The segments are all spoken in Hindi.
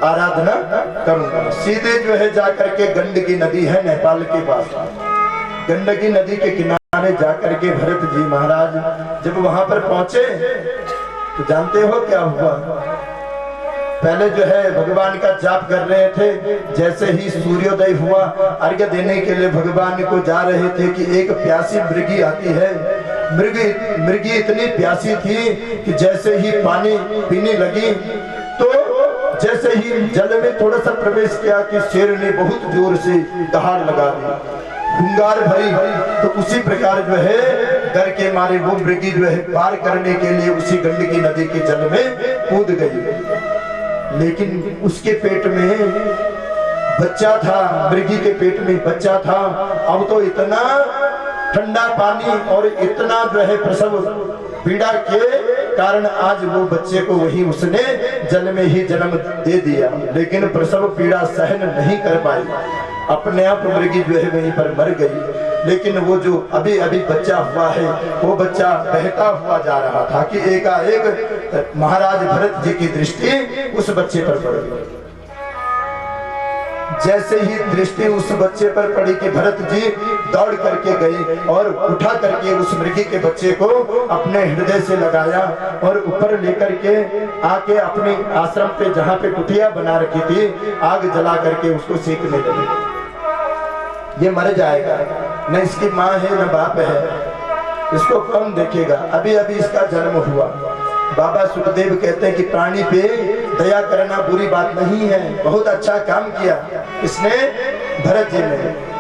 आराधना करूंगा। सीधे जो है जाकर के गंडकी नदी है नेपाल के पास, गंडकी नदी के किनारे जाकर के भरत जी महाराज जब वहां पर पहुंचे तो जानते हो क्या हुआ? पहले जो है भगवान का जाप कर रहे थे, जैसे ही सूर्योदय हुआ अर्घ्य देने के लिए भगवान को जा रहे थे कि एक प्यासी मृगी आती है। मृगी इतनी प्यासी थी कि जैसे ही पानी पीने लगी तो जैसे ही जल में थोड़ा सा प्रवेश किया कि शेर ने बहुत जोर से दहाड़ लगा दी, हुंगार भरी। तो उसी प्रकार जो है डर के मारे वो मृगी जो है पार करने के लिए उसी गंडकी नदी के जल में कूद गई। लेकिन उसके पेट में बच्चा था, मृगी के पेट में बच्चा था। अब तो इतना ठंडा पानी और इतना जो है प्रसव पीड़ा के कारण आज वो बच्चे को वही उसने जल में ही जन्म दे दिया, लेकिन प्रसव पीड़ा सहन नहीं कर पाई, अपने आप मृगी जो है वहीं पर मर गई। लेकिन वो जो अभी अभी बच्चा हुआ है वो बच्चा बहता हुआ जा रहा था कि एकाएक महाराज भरत जी की दृष्टि उस बच्चे पर पड़ गई। जैसे ही दृष्टि उस बच्चे पर पड़ी कि भरत जी दौड़ करके गए और उठा करके उस मृगी के बच्चे को अपने हृदय से लगाया और ऊपर लेकर के आके अपने आश्रम पे जहाँ पे कुटिया बना रखी थी आग जला करके उसको सेकने लगे। ये मर जाएगा, न इसकी माँ है न बाप है, इसको कौन देखेगा? अभी अभी इसका जन्म हुआ। बाबा सुखदेव कहते हैं कि प्राणी पे दया करना बुरी बात नहीं है, बहुत अच्छा काम किया इसने भरत जी ने।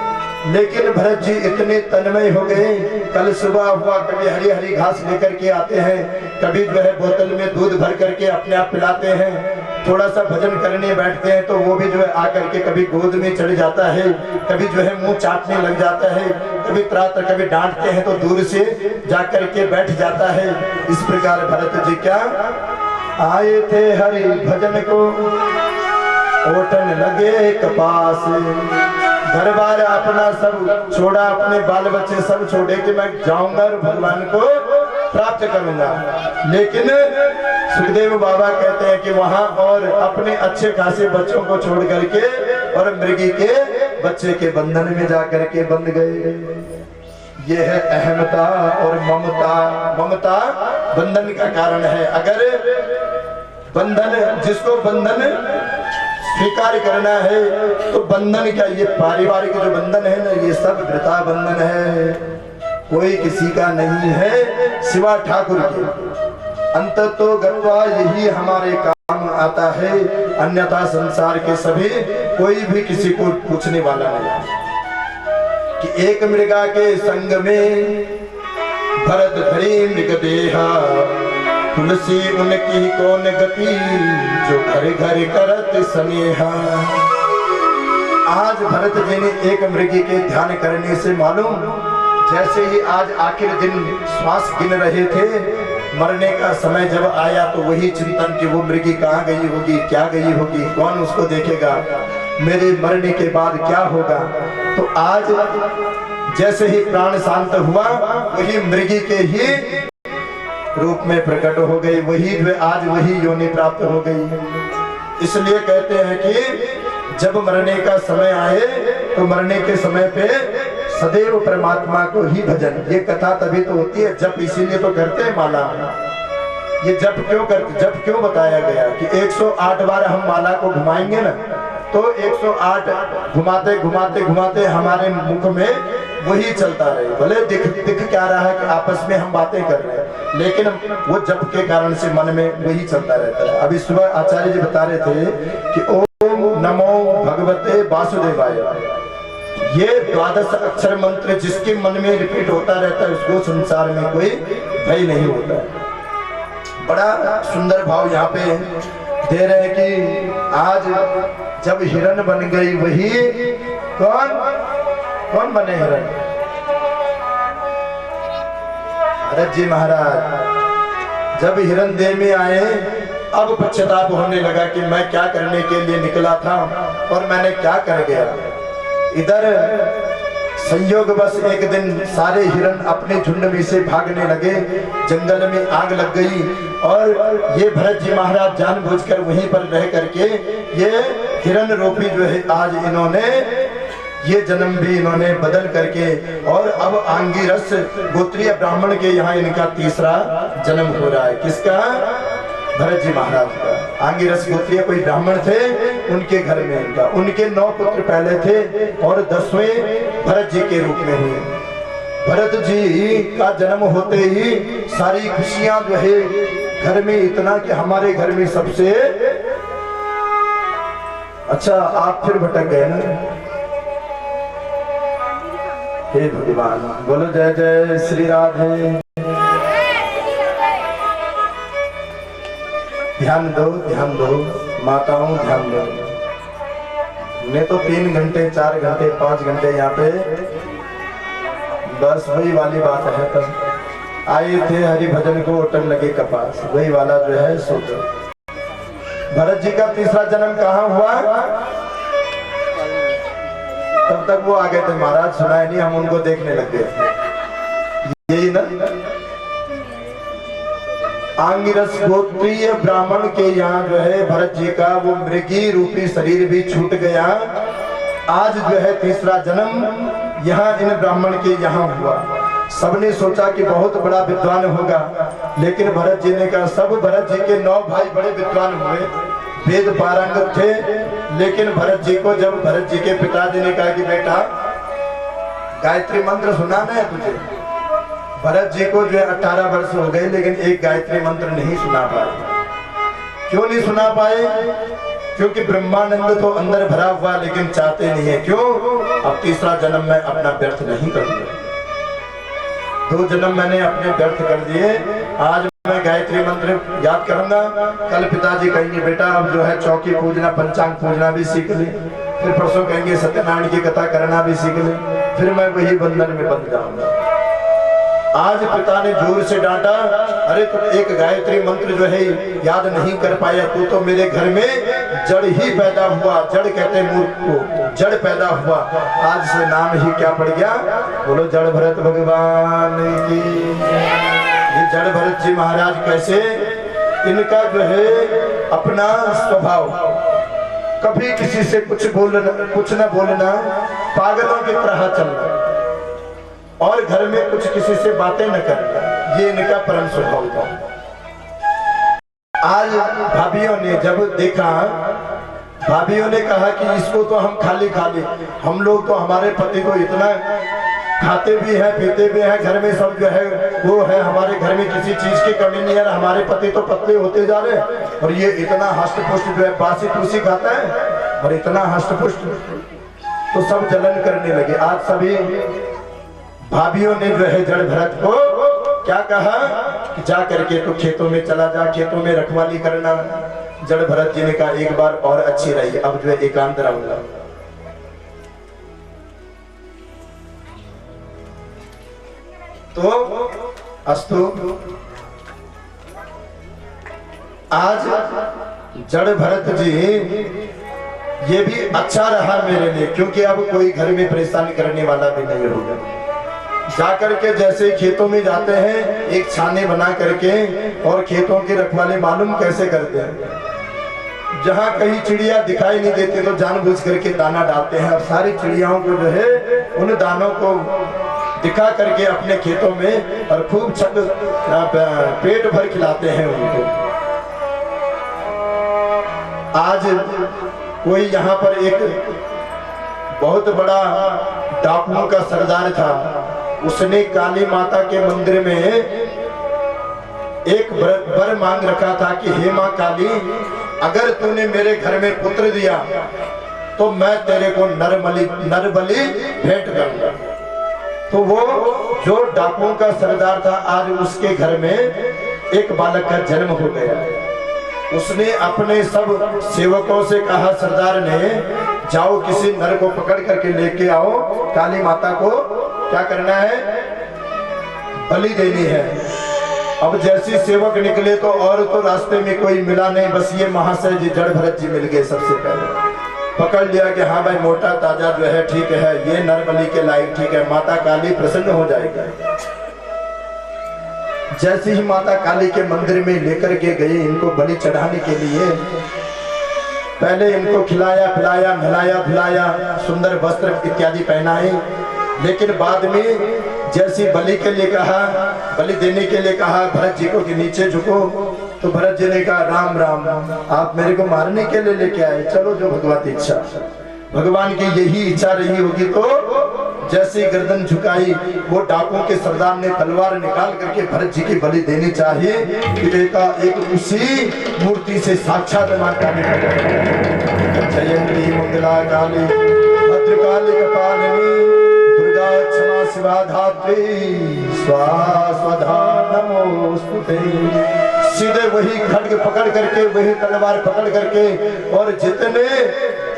लेकिन भरत जी इतने तन्मय हो गए, कल सुबह हुआ कभी हरी हरी घास लेकर के आते हैं, कभी जो है बोतल में दूध भर करके अपने आप पिलाते हैं, थोड़ा सा भजन करने बैठते हैं तो वो भी जो है आकर के कभी गोद में चढ़ जाता है, कभी जो है मुंह चाटने लग जाता है, कभी त्राता, कभी डांटते हैं तो दूर से जाकर के बैठ जाता है। इस प्रकार भरत जी क्या आए थे हरि भजन को, ओटन लगे कपास, घर बार अपना सब छोड़ा, अपने बाल बच्चे सब छोड़े कि मैं जाऊंगा और भगवान को प्राप्त करूंगा। लेकिन सुखदेव बाबा कहते हैं कि वहां और अपने अच्छे खासे बच्चों को छोड़ करके और मृगी के बच्चे के बंधन में जाकर के बंध गए। ये है अहमता और ममता। ममता बंधन का कारण है। अगर बंधन, जिसको बंधन स्वीकार करना है तो बंधन क्या, ये पारिवारिक जो बंधन है ना, ये सब वृथा बंधन है, कोई किसी का नहीं है सिवा ठाकुर के। अंत तो गत्वा यही हमारे काम आता है, अन्यथा संसार के सभी कोई भी किसी को पूछने वाला नहीं। कि एक मृगा के संग में भरत धरी मृग देहा, तुलसी उनकी कौन गति, जो घर घर करत स्नेहा। आज भरत जी ने एक मृगी के ध्यान करने से मालूम, जैसे ही आज आखिर दिन श्वास गिन रहे थे, मरने का समय जब आया तो वही चिंतन कि वो मृगी कहाँ गई होगी, क्या गई होगी, कौन उसको देखेगा, मेरे मरने के बाद क्या होगा। तो आज जैसे ही प्राण शांत हुआ वही मृगी के ही रूप में प्रकट हो गई, वही आज वही योनि प्राप्त हो गई। इसलिए कहते हैं कि जब मरने का समय आए तो मरने के समय पे सदैव परमात्मा को ही भजन। ये कथा तभी तो होती है, जप इसीलिए तो करते हैं माला। ये जप क्यों करते, जप क्यों बताया गया कि 108 बार हम माला को घुमाएंगे ना, तो 108 घुमाते घुमाते घुमाते हमारे मुख में वही चलता रहे। भले दिख क्या रहा है कि आपस में हम बातें कर रहे हैं, लेकिन वो जप के कारण से मन में वही चलता रहता है। अभी सुबह आचार्य जी बता रहे थे कि ओम नमो भगवते वासुदेवाय, ये 12 अक्षर मंत्र जिसके मन में रिपीट होता रहता है उसको संसार में कोई भय नहीं होता है। बड़ा सुंदर भाव यहाँ पे दे रहे हैं कि आज जब हिरण बन गई वही कौन बने हिरण? भरत जी महाराज जब हिरण देह में आए, अब पश्चाताप होने लगा कि मैं क्या करने के लिए निकला था और मैंने क्या कर गया। इधर संयोग बस एक दिन सारे हिरण अपने झुंड में से भागने लगे, जंगल में आग लग गई और ये भरत जी महाराज जानबूझकर वहीं पर रह करके ये हिरण रूपी जो है आज इन्होंने ये जन्म भी इन्होंने बदल करके, और अब आंगिरस गोत्रीय ब्राह्मण के यहाँ इनका तीसरा जन्म हो रहा है। किसका? भरत जी महाराज का। आंगिरस गोत्रीय कोई ब्राह्मण थे, उनके घर में इनका, उनके 9 पुत्र पहले थे और 10वें भरत जी के रूप में हुए। भरत जी का जन्म होते ही सारी खुशियां जो है घर में, इतना कि हमारे घर में सबसे अच्छा। आप फिर भटक गए ना। हे भगवान, बोलो जय जय श्री राधे। ध्यान दो माताओं, ध्यान दो। मैं तो 3 घंटे 4 घंटे 5 घंटे यहाँ पे बस वही वाली बात है। तब आए थे हरि भजन को उठन लगे कपास, वही वाला जो है सोचो। भरत जी का तीसरा जन्म कहाँ हुआ? तब तक वो आ गए थे महाराज, सुनाए नहीं, हम उनको देखने लग गए थे। यही ना, आंगिरस गोत्रीय ब्राह्मण के यहाँ जो है भरत जी का वो मृगी रूपी शरीर भी छूट गया। आज जो है तीसरा जन्म यहाँ इन ब्राह्मण के यहाँ हुआ। सबने सोचा कि बहुत बड़ा विद्वान होगा, लेकिन भरत जी ने कहा, सब भरत जी के 9 भाई बड़े विद्वान हुए, वेद पारंगत थे, लेकिन भरत जी को जब भरत जी के पिताजी ने कहा कि बेटा गायत्री मंत्र सुनाना है तुझे। भरत जी को जो है 18 वर्ष हो गए, लेकिन एक गायत्री मंत्र नहीं सुना पाए। क्यों नहीं सुना पाए? क्योंकि ब्रह्मानंद तो अंदर भरा हुआ, लेकिन चाहते नहीं है। क्यों? अब तीसरा जन्म मैं अपना व्यर्थ नहीं करूंगा। 2 जन्म मैंने अपने व्यर्थ कर दिए, आज मैं गायत्री मंत्र याद करूंगा। कल पिताजी कहेंगे बेटा अब जो है चौकी पूजना, पंचांग पूजना भी सीख ले। फिर परसों कहेंगे सत्यनारायण की कथा करना भी सीख ले। फिर मैं वही बंधन में बंध जाऊंगा। आज पिता ने जोर से डांटा, अरे तुम एक गायत्री मंत्र जो है याद नहीं कर पाया, तू तो मेरे घर में जड़ ही पैदा हुआ। जड़ कहते मूर्ख को, जड़ पैदा हुआ। आज से नाम ही क्या पड़ गया? बोलो जड़ भरत भगवान की। ये जड़ भरत जी महाराज कैसे, इनका जो है अपना स्वभाव, कभी किसी से कुछ न बोलना, पागलों की तरह चलना, और घर में कुछ किसी से बातें न करना, ये इनका परम स्वभाव था। आज भाभियों ने जब देखा, भाभियों ने कहा कि इसको तो हम खाली हम लोग तो हमारे पति को इतना खाते भी हैं पीते भी हैं, घर में सब जो है वो है, हमारे घर में किसी चीज की कमी नहीं है, हमारे पति तो पतले होते जा रहे हैं और ये इतना हष्ट पुष्ट जो है बासी तुलसी खाता है और इतना हष्ट पुष्ट, तो सब जलन करने लगे। आज सभी भाभियों ने जो है जड़ भरत को क्या कहा कि जा करके तो खेतों में चला जा, खेतों में रखवाली करना। जड़ भरत जी ने कहा एक बार और अच्छी रही, अब जो है एकांत रहूंगा। तो अस्तु आज जड़ भरत जी ये भी अच्छा रहा मेरे लिए, क्योंकि अब कोई घर में परेशानी करने वाला भी नहीं होगा। जाकर के जैसे खेतों में जाते हैं एक छाने बना करके और खेतों की रखवाली मालूम कैसे करते हैं, जहाँ कहीं चिड़िया दिखाई नहीं देती तो जानबूझ करके दाना डालते हैं और सारी चिड़ियाओं को जो है उन दानों को दिखा करके अपने खेतों में और खूब छक पेट भर खिलाते हैं उनको। आज कोई यहाँ पर एक बहुत बड़ा डाकुओं का सरदार था, उसने काली माता के मंदिर में एक वर मांग रखा था कि हे मां काली, अगर तूने मेरे घर में पुत्र दिया तो मैं तेरे को नर बलि भेंट करूंगा। तो वो जो डाकुओं का सरदार था, आज उसके घर में एक बालक का जन्म हो गया। उसने अपने सब सेवकों से कहा, सरदार ने जाओ किसी नर को पकड़ करके लेके आओ, काली माता को क्या करना है, बलि देनी है। अब जैसे सेवक निकले तो और तो रास्ते में कोई मिला नहीं, बस ये महाशय जी जड़ भरत जी मिल गए सबसे पहले। पकड़ लिया कि हाँ भाई मोटा ताजा जो है ठीक है, ये नर बलि के लायक ठीक है, माता काली प्रसन्न हो जाएगी। जैसे ही माता काली के मंदिर में लेकर के गए इनको बलि चढ़ाने के लिए, पहले इनको खिलाया पिलाया नहलाया धुलाया, सुंदर वस्त्र इत्यादि पहनाए, लेकिन बाद में जैसी बलि के लिए कहा, बलि देने के लिए कहा भरत जी को कि नीचे झुको, तो भरत जी ने कहा राम राम, आप मेरे को मारने के लिए लेके आए, चलो जो भगवत इच्छा, भगवान की यही इच्छा रही होगी। तो जैसे गर्दन झुकाई, वो डाकुओं के सरदार ने तलवार निकाल करके भरत जी की बलि देनी चाहिए कि एक उसी मूर्ति से साक्षात मां काली जयंती मंगला काली भद्रकाली कपालिनी दुर्गा क्षमा शिवा धात्री स्वाहा नमोस्तुते। सीधे वही खड्ग पकड़ करके, वही तलवार पकड़ करके, और जितने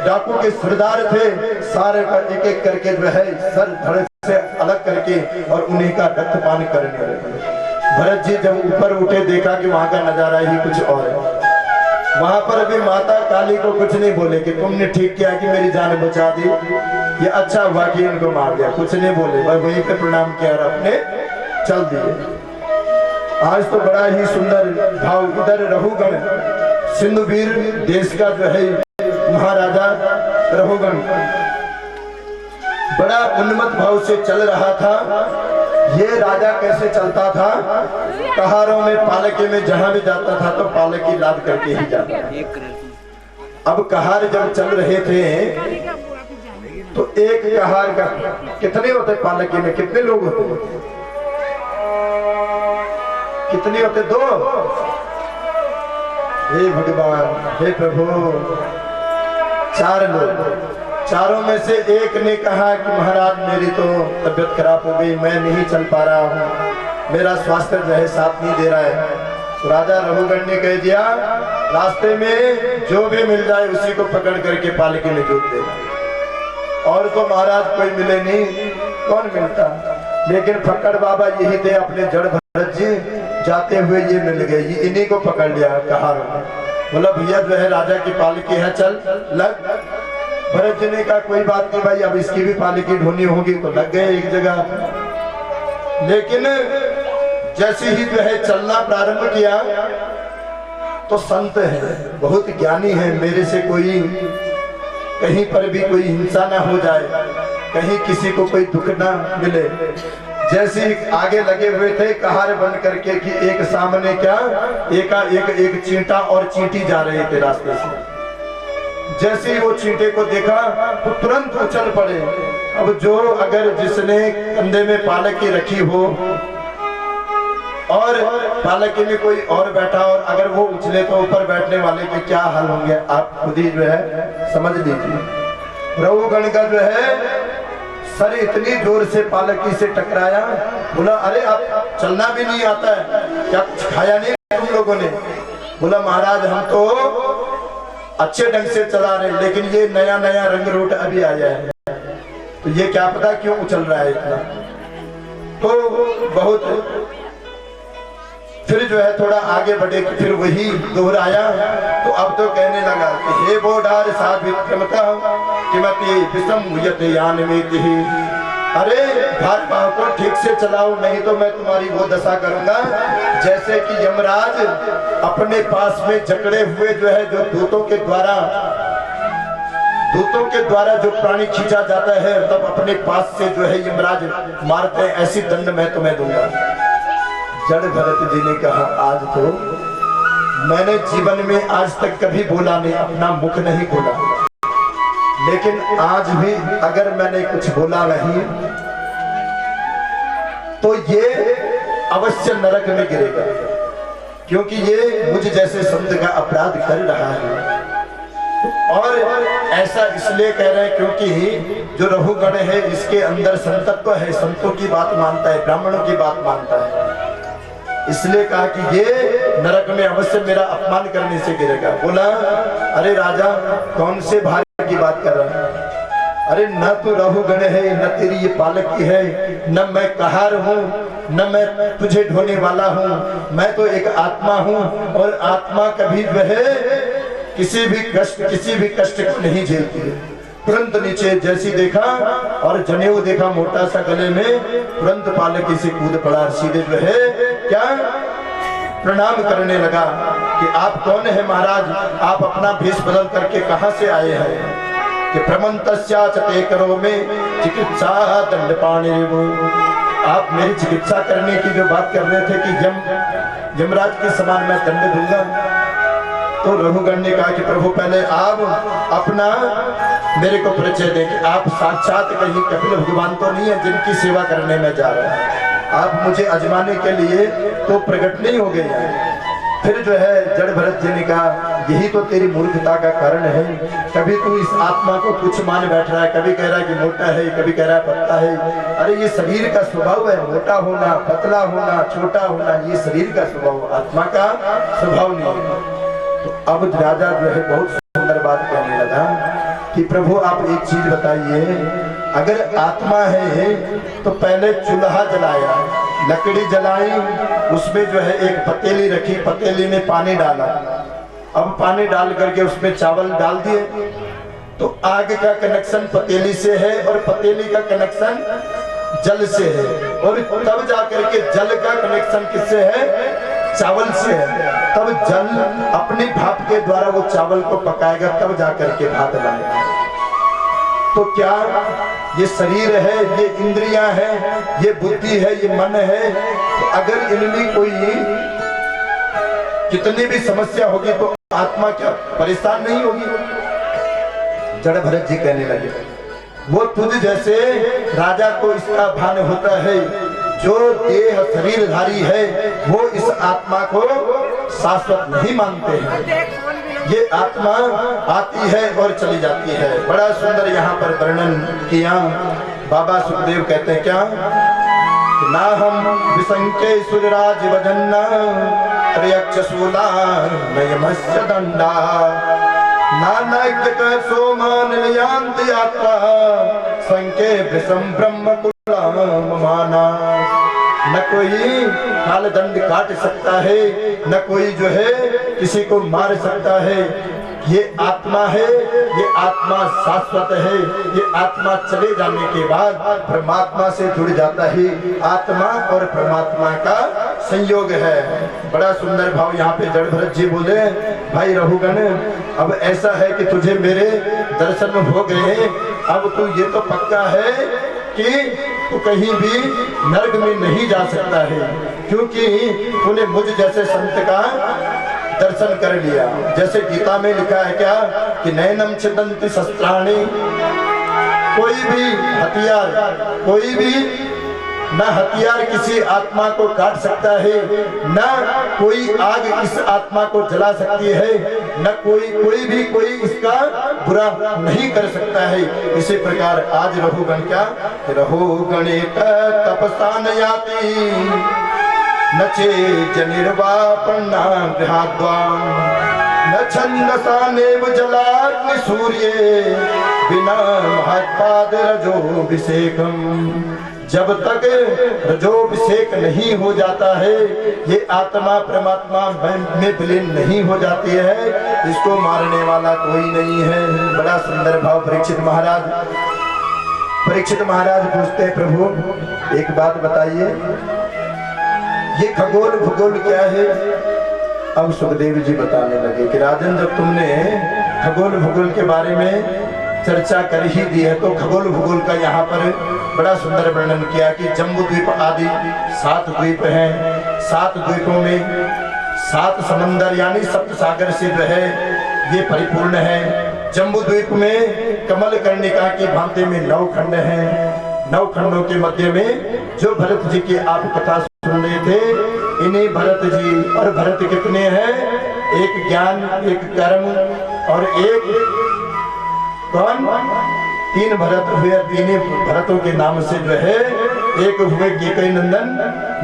डाकू के सरदार थे सारे का एक एक करके जो है सर धड़ से अलग करके और उन्हीं का रक्तपान करने लगे। भरत जी जब ऊपर उठे देखा कि वहां का नजारा ही कुछ और है। वहां पर भी माता काली को कुछ नहीं बोले कि तुमने ठीक किया कि मेरी जान बचा दी, ये अच्छा हुआ कि इनको मार दिया, कुछ नहीं बोले, बस वहीं पे प्रणाम किया और अपने चल दिए। आज तो बड़ा ही सुंदर भाव, इधर रघुगण सिंधुवीर देश का जो है महाराजा रघुगण बड़ा उन्मत्त भाव से चल रहा था। ये राजा कैसे चलता था, कहारों में पालके में जहां भी जाता था तो पालकी लाद करके ही जाता था। अब कहार जब चल रहे थे तो एक कहार का कितने होते, पालकी में कितने लोग होते, कितने होते, दो। हे भगवान, हे प्रभु, चार लोग, चारों में से एक ने कहा कि महाराज मेरी तो तबीयत खराब हो गई, मैं नहीं चल पा रहा हूँ, मेरा स्वास्थ्य जो है साथ नहीं दे रहा है। तो राजा रघुगण ने कह दिया रास्ते में जो भी मिल जाए उसी को पकड़ करके पालकी में जोत देना। और तो महाराज कोई मिले नहीं, कौन मिलता, लेकिन फक्कड़ बाबा यही थे अपने जड़ भरत जी, जाते हुए ये मिल गए, ये इन्हीं को पकड़ लिया कहारों ने। बोला भैया जो है राजा की पालकी है, चल लग। भरत जी ने कहा कोई बात नहीं भाई, अब इसकी भी पालकी ढूंढनी होगी, तो लग गए एक जगह। लेकिन जैसे ही जो है चलना प्रारंभ किया तो संत है, बहुत ज्ञानी है, मेरे से कोई कहीं पर भी कोई हिंसा ना हो जाए, कहीं किसी को कोई दुख ना मिले। जैसे आगे लगे हुए थे कहार बन करके कि एक सामने क्या एक चींटा और चींटी जा रहे थे रास्ते से। जैसे ही वो चींटे को देखा तो तुरंत उछल पड़े। अब जो अगर जिसने कंधे में पालकी रखी हो और पालकी में कोई और बैठा और अगर वो उछले तो ऊपर बैठने वाले के क्या हाल होंगे, आप खुद ही जो है समझ लीजिए। रघुगण का जो है सर इतनी जोर से पालकी से टकराया, बोला अरे आप चलना भी नहीं आता है क्या, कुछ खाया नहीं तुम लोगों ने? बोला महाराज हम तो अच्छे ढंग से चला रहे, लेकिन ये नया नया रंग रूट अभी आया है, तो ये क्या पता क्यों उछल रहा है इतना। तो बहुत फिर जो है थोड़ा आगे बढ़े, फिर वही दोहराया, तो अब तो कहने लगा कि हे बोडार साभिक्रमता किमति विषम यते यानमेति, अरे भार भाव को ठीक से चलाओ, नहीं तो मैं तुम्हारी वो दशा करूंगा जैसे कि यमराज अपने पास में जकड़े हुए जो है जो दूतों के द्वारा जो प्राणी खींचा जाता है तब अपने पास से जो है यमराज मारते हैं, ऐसी दंड मैं तुम्हें दूंगा। जड़ भरत जी ने कहा आज तो मैंने जीवन में आज तक कभी बोला नहीं, अपना मुख नहीं खोला, लेकिन आज भी अगर मैंने कुछ बोला नहीं तो ये अवश्य नरक में गिरेगा, क्योंकि ये मुझ जैसे संत का अपराध कर रहा है। और ऐसा इसलिए कह रहे हैं क्योंकि जो रघुगण है इसके अंदर संतत्व है, संतों की बात मानता है, ब्राह्मणों की बात मानता है, इसलिए कहा कि ये नरक में अवश्य मेरा अपमान करने से गिरेगा। बोला अरे राजा कौन से भाई की बात कर रहा है, अरे न तो रघुगण है, न तेरी ये पालकी है, न मैं कहार हूँ, न मैं तुझे ढोने वाला हूँ, मैं तो एक आत्मा हूँ, और आत्मा कभी जो है किसी भी कष्ट को नहीं झेलती है। तुरंत नीचे जैसी देखा और जनेऊ देखा मोटा सा गले में, तुरंत पालकी से कूद पड़ा, सीधे जो है क्या प्रणाम करने लगा कि आप कौन है महाराज, आप अपना भेष बदल करके कहां से आए हैं। कि प्रमंतस्याचते करो में चिकित्सा दंड पाणी, आप मेरी चिकित्सा करने की जो बात कर रहे थे कि यमराज के समान मैं दंड दूंगा। तो रघुगण ने कहा कि प्रभु पहले आप अपना मेरे को परिचय दें कि आप साक्षात कहीं कपिल भगवान तो नहीं है जिनकी सेवा करने में जा रहा है, आप मुझे अजमाने के लिए तो प्रकट नहीं हो गए हैं। फिर जो है जड़ भरत जी ने कहा यही तो तेरी मूर्खता का कारण है, कभी तू इस आत्मा को कुछ मान बैठ रहा है, कभी कह रहा है कि मोटा है, कभी कह रहा है पतला है। अरे ये शरीर का स्वभाव है, मोटा होना, पतला होना, छोटा होना, ये शरीर का स्वभाव, आत्मा का स्वभाव नहीं है। तो अब राजा जो है बहुत सुंदर बात कहने लगा कि प्रभु आप एक चीज बताइए, अगर आत्मा है तो पहले चूल्हा जलाया, लकड़ी जलाई, उसमें जो है एक पतीली रखी, पतीली में पानी डाला, अब पानी डाल करके उसमें चावल डाल दिए, तो आग का कनेक्शन पतीली से है और पतीली का कनेक्शन जल से है, और तब जाकर के जल का कनेक्शन किससे है, चावल से है। तब जल अपनी भाप के द्वारा वो चावल को पकाएगा, तब जाकर के भात बनेगा। तो क्या ये शरीर है, ये इंद्रियां हैं, ये बुद्धि है, ये मन है, तो अगर इनमें कोई कितनी भी समस्या होगी तो आत्मा क्या परेशान नहीं होगी। जड़ भरत जी कहने लगे वो तुझ जैसे राजा को इसका भान होता है, जो देह शरीरधारी है वो इस आत्मा को शाश्वत नहीं मानते हैं। ये आत्मा आती है और चली जाती है। बड़ा सुंदर यहाँ पर वर्णन किया। बाबा सुखदेव कहते हैं क्या, ना हम विसंके सूर्यराज वजन्ना प्रयक्ष शूला नयमस्य दंडा, नानक सोमान नियांत यात्रा संके विषम ब्रह्म माना। न कोई काल दंड काट सकता है, न कोई जो है किसी को मार सकता है। ये आत्मा है, ये आत्मा शाश्वत है, ये आत्मा चले जाने के बाद परमात्मा से जुड़ जाता है। आत्मा और परमात्मा का संयोग है। बड़ा सुंदर भाव यहाँ पे जड़ भरत जी बोले, भाई रघुगण अब ऐसा है कि तुझे मेरे दर्शन हो गए, अब तू ये तो पक्का है कि तू कहीं भी नरक में नहीं जा सकता है, क्योंकि तूने मुझ जैसे संत का दर्शन कर लिया। जैसे गीता में लिखा है क्या कि नैनम छिदन्ति शस्त्राणि, कोई भी हथियार, कोई भी न हथियार किसी आत्मा को काट सकता है, न कोई आग इस आत्मा को जला सकती है, न कोई इसका बुरा नहीं कर सकता है। इसी प्रकार आज रघुगण क्या, रघुगणे तपस्तान याति न चे जनिर्वापन्ना गृहाद्वा, न छन्दसा नेव जलाग्नि सूर्ये बिना महत्पाद रजोभिषेकम्। जब तक रजोभिषेक नहीं हो जाता है, ये आत्मा परमात्मा में विलीन नहीं हो जाती है, इसको मारने वाला कोई नहीं है। बड़ा सुंदर भाव। परीक्षित महाराज पूछते हैं प्रभु एक बात बताइए, ये खगोल भूगोल क्या है। अब सुखदेव जी बताने लगे कि राजन जब तुमने खगोल भूगोल के बारे में चर्चा कर ही दी है, तो खगोल भूगोल का यहाँ पर बड़ा सुंदर वर्णन किया कि जम्बू द्वीप आदि 7 द्वीप हैं। 7 द्वीपों में 7 समंदर यानी सप्त सागर से जो है ये परिपूर्ण है। जम्बू द्वीप में कमल कर्णिका की भांति में 9 खंड हैं। 9 खंडों के मध्य में जो भरत जी की आप कथा सुन रहे थे, इन्हीं भरत जी, और भरत कितने हैं, एक ज्ञान, एक कर्म और एक कौन, 3 भरत हुए। 3 भरतों के नाम से जो है, एक हुए केकई नंदन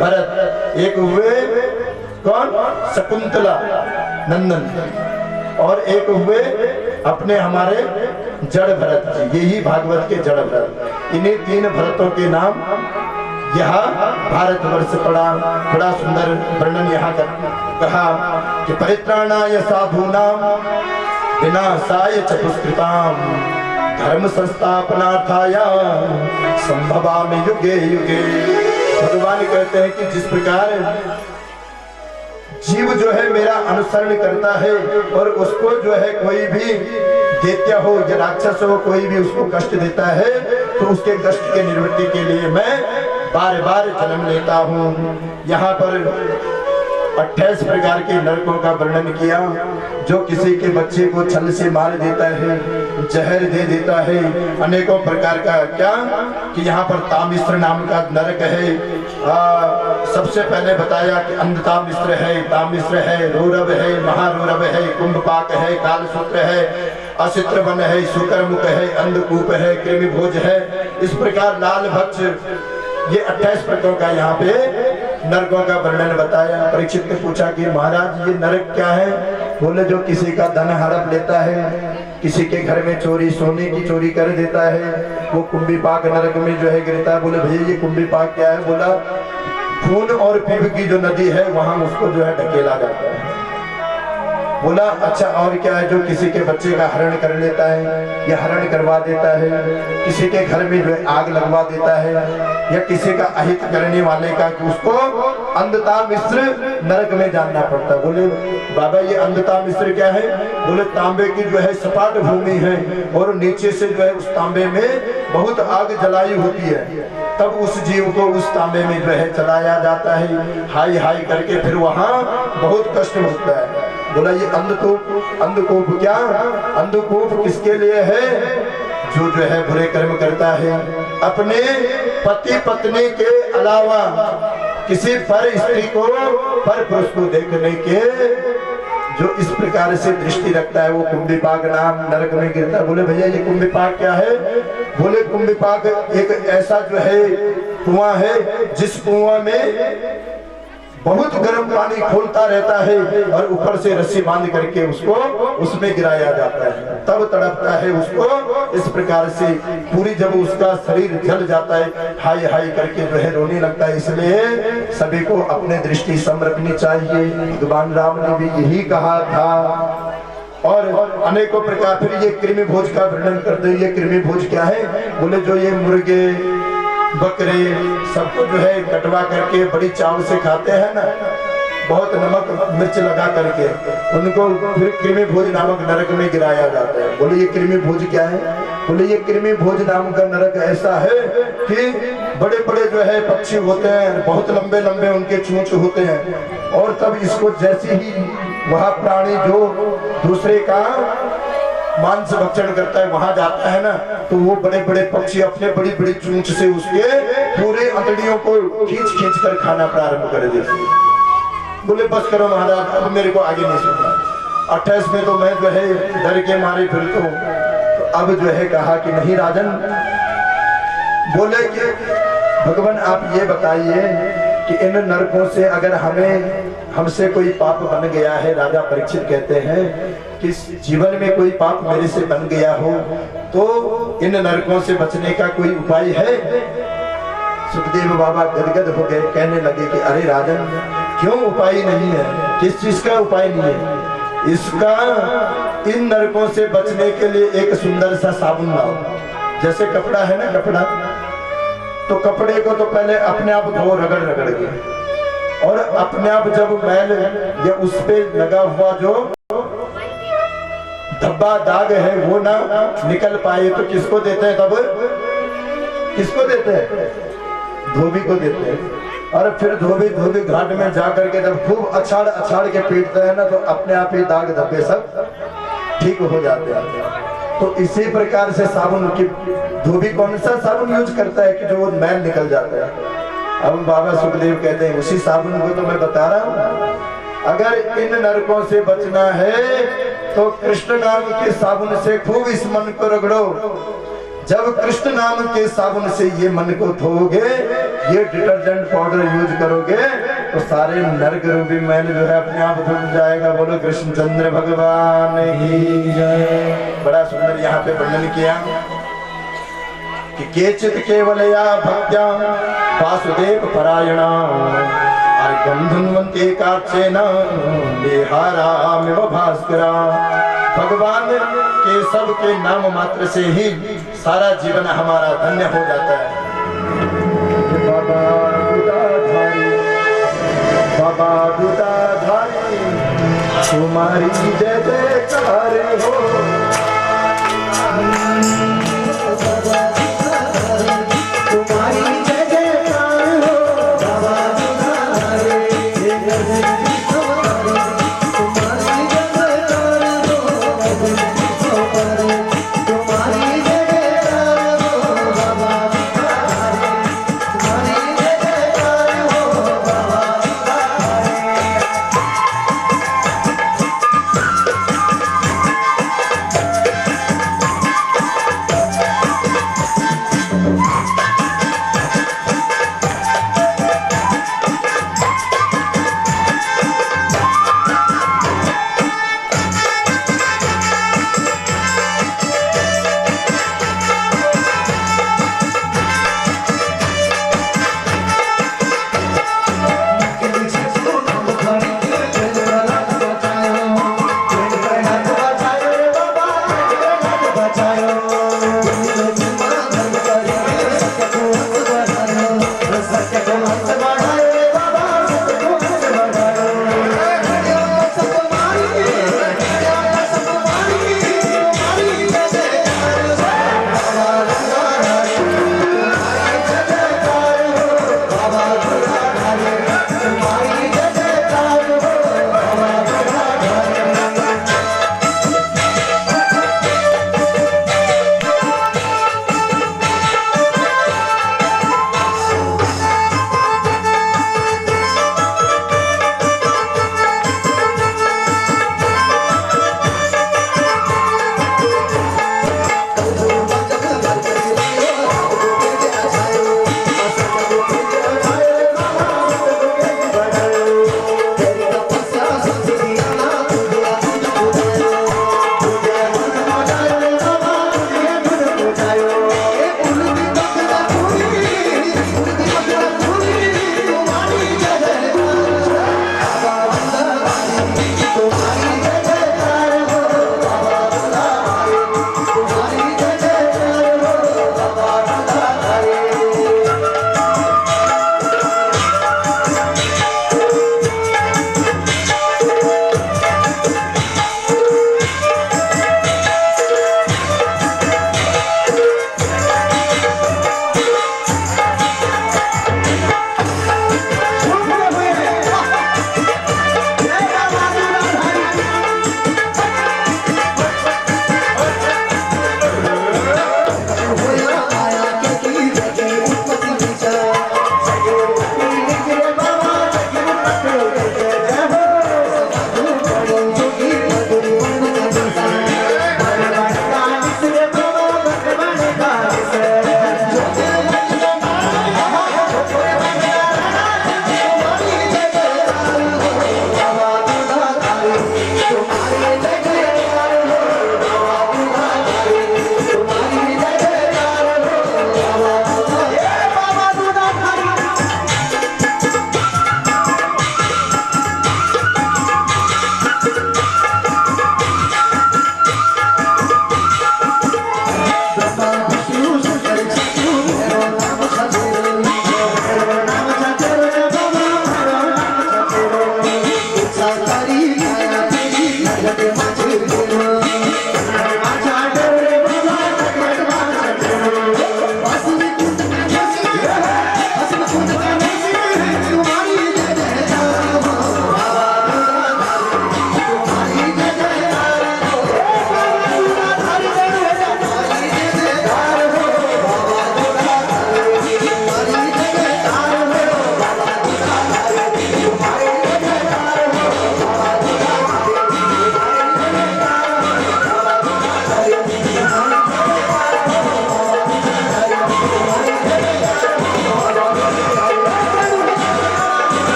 भरत, एक हुए कौन, शकुंतला नंदन, और एक हुए अपने हमारे जड़ भरत जी, यही भागवत के जड़ भरत। इन्हीं 3 भरतों के नाम यहाँ भारतवर्ष पड़ा। बड़ा सुंदर वर्णन यहाँ कहा कि परित्राणाय साधूनां विनाशाय चतुष्कृताम धर्म संस्थापनार्थाय संभवामि युगे युगे। भगवान कहते हैं कि जिस प्रकार जीव जो है मेरा अनुसरण करता है और उसको जो है कोई भी दैत्य हो या राक्षस हो कोई भी उसको कष्ट देता है तो उसके कष्ट के निवृत्ति के लिए मैं बार बार जन्म लेता हूँ। यहाँ पर 28 प्रकार के नरकों का वर्णन किया। जो किसी के बच्चे को छल से मार देता है, जहर दे देता है, अनेकों प्रकार का क्या कि यहाँ पर तामिश्र नाम का नरक है। सबसे पहले बताया कि अंधतामिश्र है, तामिश्र है, रोरव है, महारोरव है, कुंभपाक है, कालसूत्र है, असित्रवन है, शुकरमुख है, अंधकूप है, कृमिभोज है। इस प्रकार लाल भक्ष ये 28 प्रकारों का यहाँ पे नरकों का वर्णन बताया। परीक्षित ने पूछा कि महाराज ये नरक क्या है? बोले जो किसी का धन हड़प लेता है, किसी के घर में चोरी सोने की चोरी कर देता है, वो कुंभीपाक नरक में जो है गिरता है। बोले भैया ये कुंभीपाक क्या है? बोला खून और पीप की जो नदी है वहां उसको जो है ढकेला जाता है। बोला अच्छा और क्या है? जो किसी के बच्चे का हरण कर लेता है या हरण करवा देता है, किसी के घर में जो है आग लगवा देता है, या किसी का अहित करने वाले का कि उसको अंधता मिश्र नरक में जानना पड़ता है। बोले बाबा ये अंधता मिश्र क्या है? बोले तांबे की जो है सपाट भूमि है और नीचे से जो है उस तांबे में बहुत आग जलाई होती है, तब उस जीव को उस तांबे में जो है चलाया जाता है, हाई हाई करके फिर वहां बहुत कष्ट होता है। बोला ये अंधकूप क्या? अंधकूप किसके लिए है? जो है बुरे कर्म करता है, अपने पति पत्नी के अलावा किसी पर स्त्री को पर पुरुष को देखने के जो इस प्रकार से दृष्टि रखता है वो कुंभीपाक नाम नरक में गिरता है। बोले भैया ये कुंभीपाक क्या है? बोले कुंभीपाक एक ऐसा जो है कुआं है जिस कुआं में बहुत गर्म पानी खोलता रहता है और ऊपर से रस्सी बांध करके उसको उसमें गिराया जाता है, तब तड़पता है उसको। इस प्रकार से पूरी जब उसका शरीर जल जाता है हाय हाय करके जो है रोने लगता है। इसलिए सभी को अपने दृष्टि सम रखनी चाहिए। भगवान राम ने भी यही कहा था। और अनेकों प्रकार फिर ये कृमि भोज का वर्णन करते हैं। ये कृमि भोज क्या है? बोले जो ये मुर्गे बकरे सबको जो है कटवा करके बड़ी चाव से खाते हैं ना, बहुत नमक मिर्च लगा करके उनको फिर कृमि भोज नामक नरक में गिराया जाता है। बोले ये कृमि भोज क्या है? बोले ये कृमि भोज नाम का नरक ऐसा है कि बड़े बड़े जो है पक्षी होते हैं, बहुत लंबे लंबे उनके चोंच होते हैं, और तब इसको जैसे ही वह प्राणी जो दूसरे का मांस भक्षण करता है वहां जाता है ना, तो वो बड़े बड़े पक्षी अपने बड़ी बड़ी चोंच से उसके पूरे अंतड़ियों को खींच खींच कर खाना प्रारंभ कर देते हैं। बोले बस करो महाराज, अब मेरे को आगे नहीं सुनना। 28 में तो मैं जो है डर के मारे फिरता हूँ, तो अब जो है कहा कि नहीं राजन, बोले कि भगवान आप ये बताइए कि इन नरकों से अगर हमसे कोई पाप बन गया है, राजा परीक्षित कहते हैं कि जीवन में कोई पाप मेरे से बन गया हो तो इन नरकों से बचने का कोई उपाय है? सुखदेव बाबा गदगद हो गए, कहने लगे कि अरे राजन क्यों उपाय नहीं है? किस चीज का उपाय नहीं है? इसका इन नरकों से बचने के लिए एक सुंदर सा साबुन लाओ। जैसे कपड़ा है ना, कपड़ा तो कपड़े को तो पहले अपने आप धो रगड़ रगड़ के, और अपने आप जब मैल या उस पे लगा हुआ जो धब्बा दाग है वो ना निकल पाए तो किसको देते हैं? तब किसको देते हैं? धोबी को देते हैं। और फिर धोबी घाट में जाकर के जब खूब अछाड़ के पीटते हैं ना, तो अपने आप ही दाग धब्बे सब ठीक हो जाते हैं। तो इसी प्रकार से साबुन की धोबी कौन सा साबुन यूज करता है कि जो वो मैल निकल जाता है? अब बाबा सुखदेव कहते हैं उसी साबुन को तो मैं बता रहा हूँ। अगर इन नरकों से बचना है तो कृष्ण नाम के साबुन से खूब इस मन को रगड़ो। जब कृष्ण नाम के साबुन से ये मन को धोओगे, ये डिटर्जेंट पाउडर यूज करोगे, तो सारे नरक रूपी मैल जो है अपने आप धुल जाएगा। बोलो कृष्णचंद्र भगवान की जय। बड़ा सुंदर यहाँ पे वर्णन किया कि केचित केवलया भक्त्या वासुदेव परायणा अर्घं धुन्वन्ते काचेन देहारामिव भास्करा भगवान केशव के नाम मात्र से ही सारा जीवन हमारा धन्य हो जाता है। बाबा दूधाधारी, बाबा दूधाधारी, तुम्हारी जय जयकार हो। तुम्हारी जय जयकार हो बाबा दूधाधारी,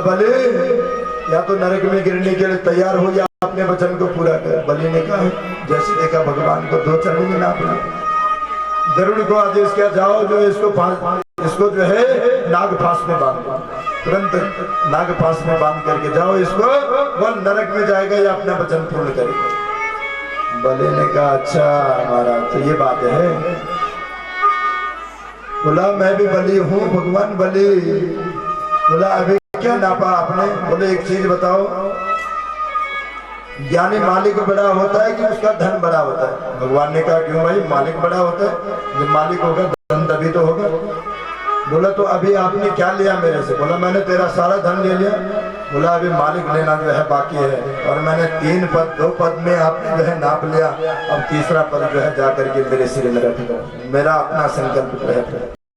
बलि या तो नरक में गिरने के लिए तैयार हो या अपने वचन को पूरा कर। बलि ने कहा जैसे देखा भगवान को 2 चरण में नापना। गरुड़ को आदेश किया जाओ जो इसको इसको जो है नागपाश में बांध दो, तुरंत नागपाश में बांध करके जाओ इसको, वो नरक में जाएगा या अपना वचन पूर्ण करेगा। बलि ने कहा अच्छा महाराज तो ये बात है। बोला मैं भी बलि हूँ भगवान बलि। बोला अभी क्या नापा आपने? बोले एक चीज बताओ, ज्ञानी मालिक बड़ा होता है कि उसका धन बड़ा होता है? भगवान ने कहा क्यों भाई, मालिक बड़ा होता है, जब मालिक होगा धन तभी तो होगा। बोला तो अभी आपने क्या लिया मेरे से? बोला मैंने तेरा सारा धन ले लिया। बोला अभी मालिक लेना जो है बाकी है, और मैंने 3 पद 2 पद में आपने जो है नाप लिया, अब तीसरा पद जो है जाकर के मेरे सिर में रख दो, मेरा अपना संकल्प है।